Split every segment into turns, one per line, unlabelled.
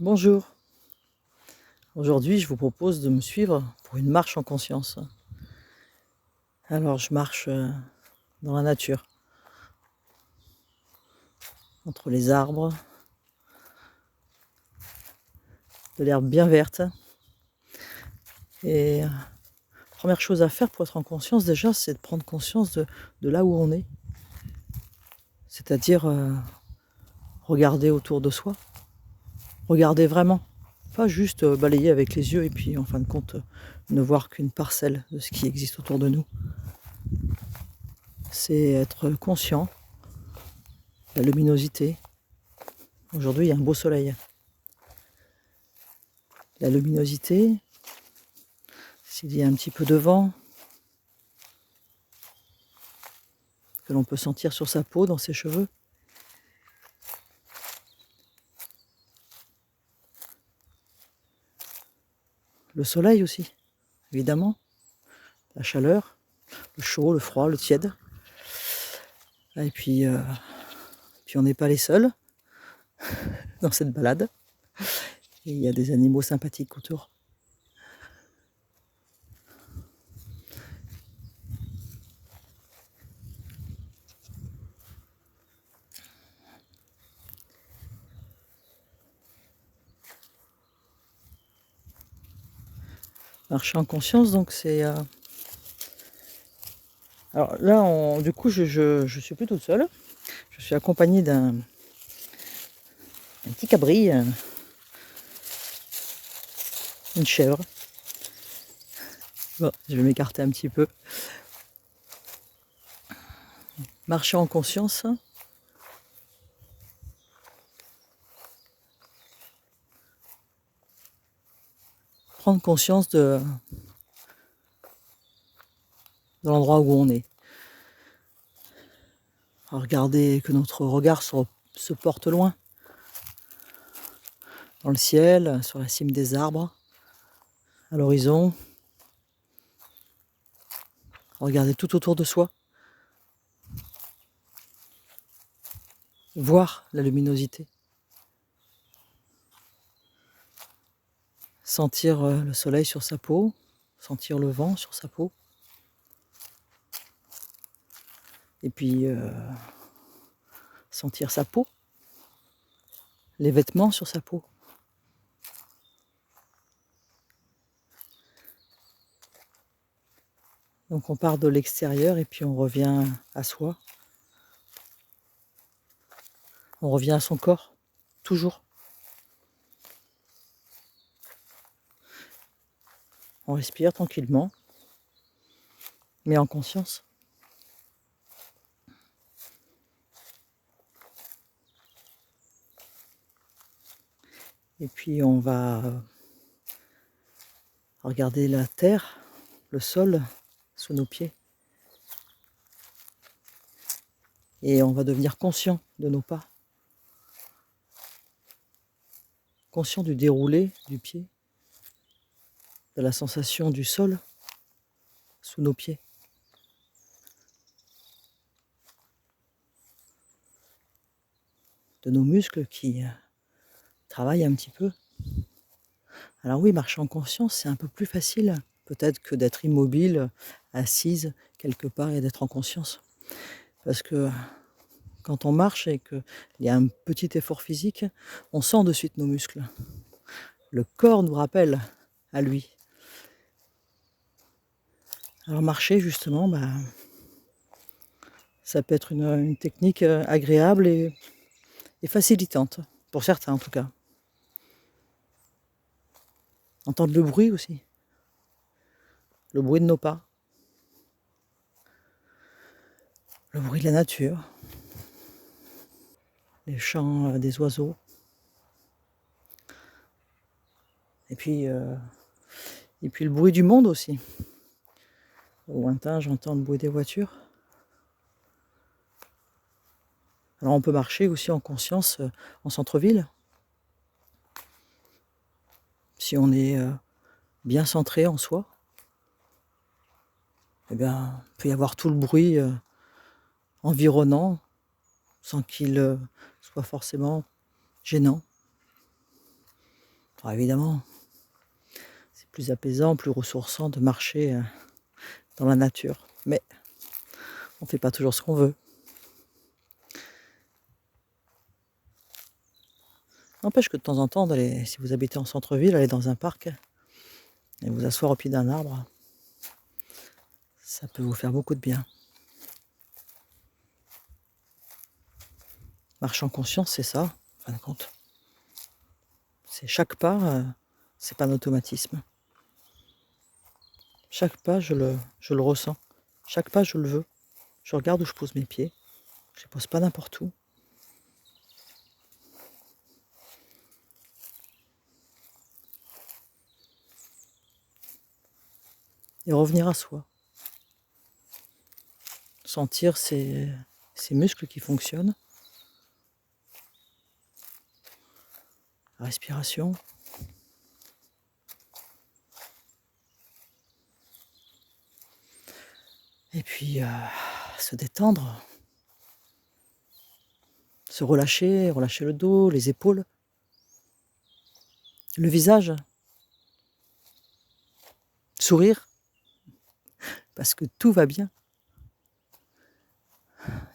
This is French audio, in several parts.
Bonjour, aujourd'hui je vous propose de me suivre pour une marche en conscience. Alors je marche dans la nature, entre les arbres, de l'herbe bien verte. Et première chose à faire pour être en conscience déjà, c'est de prendre conscience de là où on est. C'est-à-dire regarder autour de soi, regarder vraiment. Pas juste balayer avec les yeux et puis en fin de compte ne voir qu'une parcelle de ce qui existe autour de nous. C'est être conscient de la luminosité. Aujourd'hui il y a un beau soleil. La luminosité, s'il y a un petit peu de vent, que l'on peut sentir sur sa peau, dans ses cheveux. Le soleil aussi, évidemment. La chaleur, le chaud, le froid, le tiède. Et puis on n'est pas les seuls dans cette balade. Et il y a des animaux sympathiques autour. Marcher en conscience, donc c'est... Alors là, du coup, je suis plus toute seule. Je suis accompagnée d'un petit cabri, une chèvre. Bon, je vais m'écarter un petit peu. Marcher en conscience, prendre conscience de l'endroit où on est. Regarder que notre regard se porte loin, dans le ciel, sur la cime des arbres, à l'horizon. Regarder tout autour de soi. Voir la luminosité. Sentir le soleil sur sa peau, sentir le vent sur sa peau. Et puis sentir sa peau, les vêtements sur sa peau. Donc on part de l'extérieur et puis on revient à soi. On revient à son corps, toujours. On respire tranquillement, mais en conscience. Et puis on va regarder la terre, le sol sous nos pieds. Et on va devenir conscient de nos pas. Conscient du déroulé du pied, de la sensation du sol sous nos pieds. De nos muscles qui travaillent un petit peu. Alors oui, marcher en conscience, c'est un peu plus facile peut-être que d'être immobile, assise quelque part et d'être en conscience. Parce que quand on marche et qu'il y a un petit effort physique, on sent de suite nos muscles. Le corps nous rappelle à lui. Alors marcher justement, ça peut être une technique agréable et facilitante, pour certains en tout cas. Entendre le bruit aussi, le bruit de nos pas, le bruit de la nature, les chants des oiseaux. Et puis le bruit du monde aussi. Au lointain, j'entends le bruit des voitures. Alors on peut marcher aussi en conscience en centre-ville. Si on est bien centré en soi, eh bien, il peut y avoir tout le bruit environnant sans qu'il soit forcément gênant. Alors évidemment, c'est plus apaisant, plus ressourçant de marcher dans la nature. Mais on ne fait pas toujours ce qu'on veut. N'empêche que de temps en temps, si vous habitez en centre-ville, aller dans un parc et vous asseoir au pied d'un arbre, ça peut vous faire beaucoup de bien. Marche en conscience, c'est ça, en fin de compte. C'est chaque pas, c'est pas un automatisme. Chaque pas, je le ressens. Chaque pas, je le veux. Je regarde où je pose mes pieds. Je les pose pas n'importe où. Et revenir à soi. Sentir ces muscles qui fonctionnent. La respiration. Et puis, se détendre. Se relâcher, relâcher le dos, les épaules. Le visage. Sourire. Parce que tout va bien.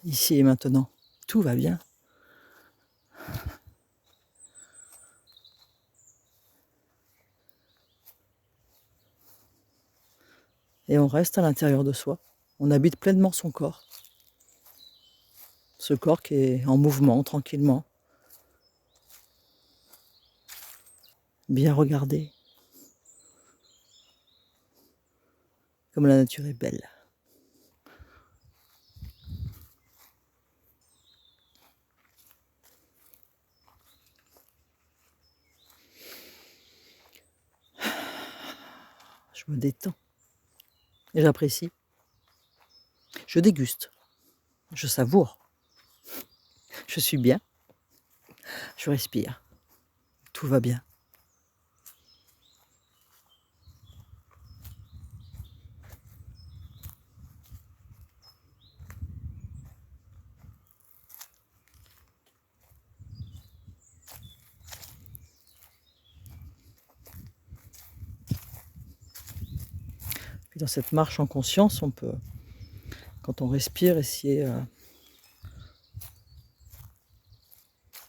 Ici et maintenant. Tout va bien. Et on reste à l'intérieur de soi. On habite pleinement son corps. Ce corps qui est en mouvement, tranquillement. Bien regardé. Comme la nature est belle. Je me détends. Et j'apprécie. Je déguste. Je savoure. Je suis bien. Je respire. Tout va bien. Puis dans cette marche en conscience, on peut, quand on respire, essayer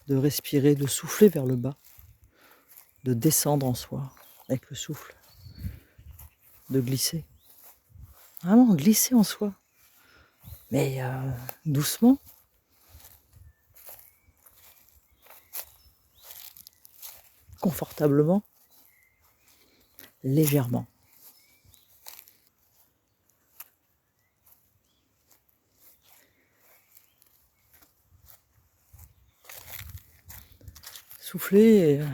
de respirer, de souffler vers le bas, de descendre en soi avec le souffle, de glisser. Vraiment glisser en soi, mais doucement. Confortablement, légèrement. Souffler et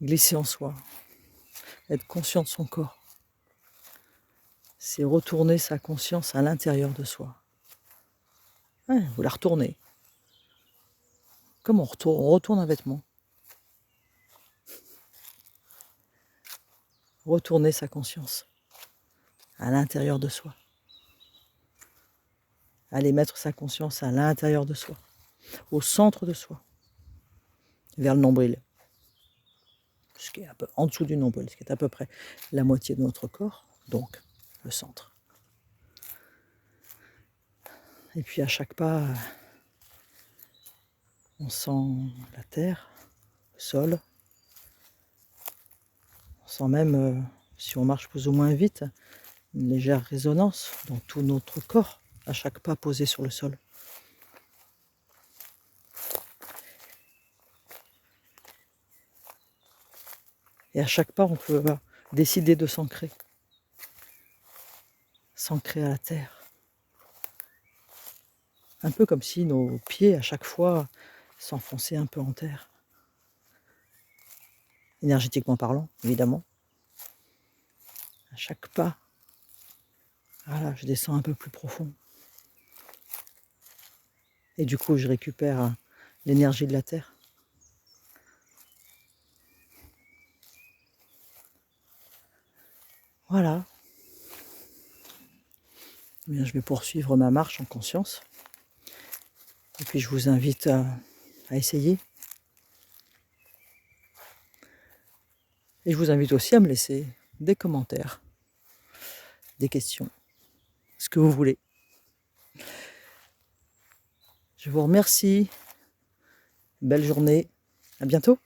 glisser en soi, être conscient de son corps. C'est retourner sa conscience à l'intérieur de soi. Ouais, vous la retournez. Comme on retourne un vêtement. Retourner sa conscience à l'intérieur de soi. Aller mettre sa conscience à l'intérieur de soi, au centre de soi, vers le nombril, ce qui est un peu en dessous du nombril, ce qui est à peu près la moitié de notre corps, donc le centre. Et puis à chaque pas, on sent la terre, le sol, on sent même, si on marche plus ou moins vite, une légère résonance dans tout notre corps, à chaque pas posé sur le sol. Et à chaque pas, on peut décider de s'ancrer. S'ancrer à la terre. Un peu comme si nos pieds, à chaque fois, s'enfonçaient un peu en terre. Énergétiquement parlant, évidemment. À chaque pas, voilà, je descends un peu plus profond. Et du coup, je récupère l'énergie de la terre. Voilà. Eh bien, je vais poursuivre ma marche en conscience. Et puis, je vous invite à essayer. Et je vous invite aussi à me laisser des commentaires, des questions, ce que vous voulez. Je vous remercie. Belle journée. À bientôt.